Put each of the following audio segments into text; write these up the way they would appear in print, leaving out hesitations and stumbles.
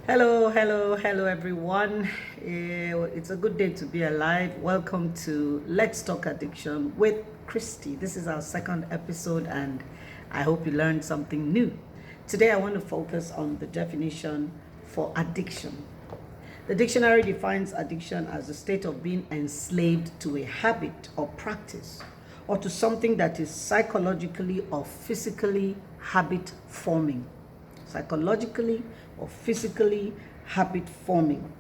Hello, everyone. It's a good day to be alive. Welcome to Let's Talk Addiction with Christy. This is our second episode, and I hope you learned something new. Today, I want to focus on the definition for addiction. The dictionary defines addiction as a state of being enslaved to a habit or practice, or to something that is psychologically or physically habit forming. Psychologically or physically habit forming,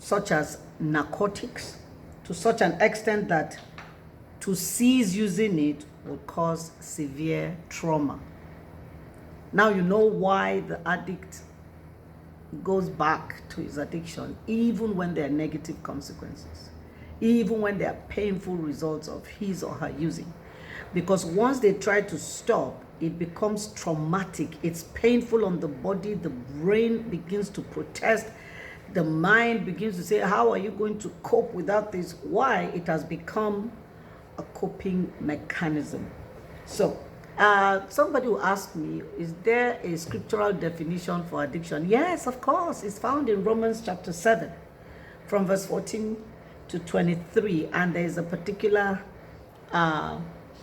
such as narcotics, to such an extent that to cease using it will cause severe trauma. Now you know why the addict goes back to his addiction, even when there are negative consequences, even when there are painful results of his or her using. Because once they try to stop, it becomes traumatic. It's painful on the body. The brain begins to protest. The mind begins to say, how are you going to cope without this? Why? It has become a coping mechanism. So, somebody will ask me, is there a scriptural definition for addiction? Yes, of course. It's found in Romans chapter 7, from verse 14 to 23. And there is a particular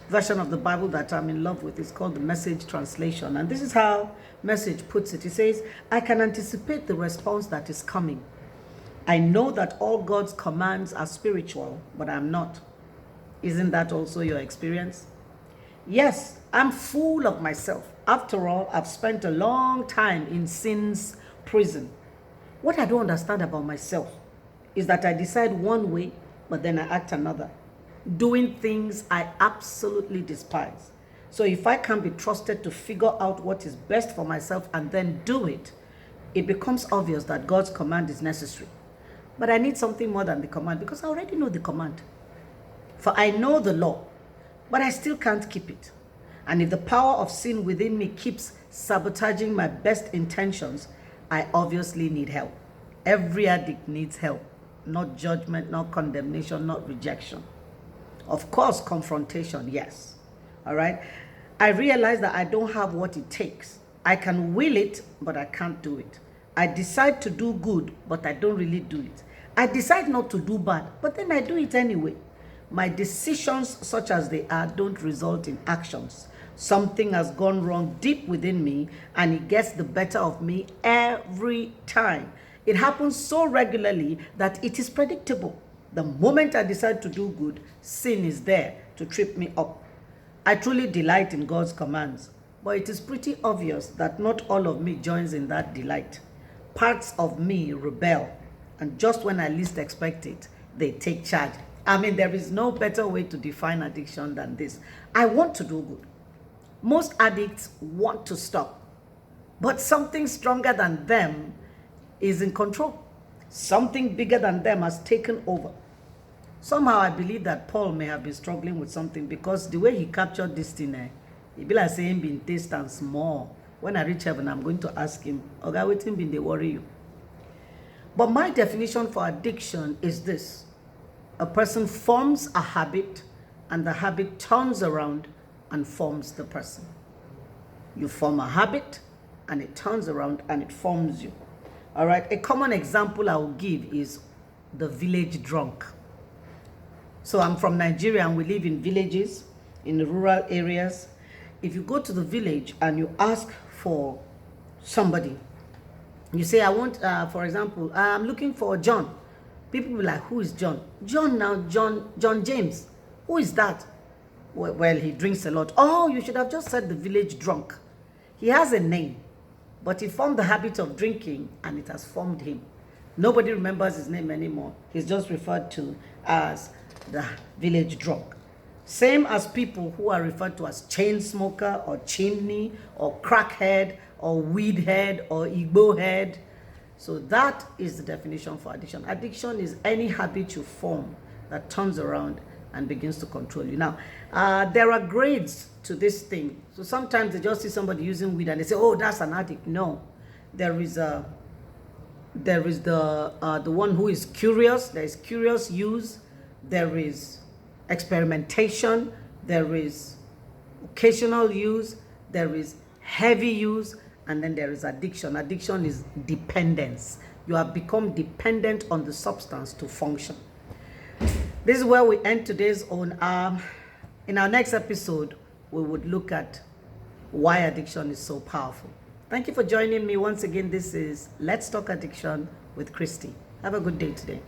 version of the Bible that I'm in love with. It's called the Message translation. And this is how Message puts it. It says, I can anticipate the response that is coming. I know that all God's commands are spiritual, but I'm not. Isn't that also your experience? Yes, I'm full of myself. After all, I've spent a long time in sin's prison. What I don't understand about myself is that I decide one way, but then I act another, doing things I absolutely despise. So if I can be trusted to figure out what is best for myself and then do it, it becomes obvious that God's command is necessary. But I need something more than the command, because I already know the command. For I know the law, but I still can't keep it. And if the power of sin within me keeps sabotaging my best intentions, I obviously need help. Every addict needs help, not judgment, not condemnation, not rejection. Of course, confrontation, yes. All right? I realize that I don't have what it takes. I can will it, but I can't do it. I decide to do good, but I don't really do it. I decide not to do bad, but then I do it anyway. My decisions, such as they are, don't result in actions. Something has gone wrong deep within me, and it gets the better of me every time. It happens so regularly that it is predictable. The moment I decide to do good, sin is there to trip me up. I truly delight in God's commands, but it is pretty obvious that not all of me joins in that delight. Parts of me rebel, and just when I least expect it, they take charge. I mean, there is no better way to define addiction than this. I want to do good. Most addicts want to stop, but something stronger than them is in control. Something bigger than them has taken over. Somehow I believe that Paul may have been struggling with something, because the way he captured this thing, it be like saying being taste and small. When I reach heaven, I'm going to ask him, Oga, wetin been dey worry you? But my definition for addiction is this. A person forms a habit, and the habit turns around and forms the person. You form a habit, and it turns around and it forms you. All right, a common example I will give is the village drunk. So I'm from Nigeria, and we live in villages, in the rural areas. If you go to the village and you ask for somebody, you say, I want, for example, I'm looking for John. People will be like, who is John? John James. Who is that? Well, he drinks a lot. Oh, you should have just said the village drunk. He has a name, but he formed the habit of drinking, and it has formed him. Nobody remembers his name anymore. He's just referred to as the village drunk. Same as people who are referred to as chain smoker or chimney or crackhead or weed head or Igbo head. So that is the definition for addiction. Addiction is any habit you form that turns around and begins to control you. Now, there are grades to this thing. So sometimes they just see somebody using weed and they say, oh, that's an addict. No, there is the one who is curious. There is curious use. There is experimentation. There is occasional use. There is heavy use, and then there is addiction. Addiction is dependence. You have become dependent on the substance to function. This is where we end today's own. In our next episode, we would look at why addiction is so powerful. Thank you for joining me once again. This is Let's Talk Addiction with Christy. Have a good day today.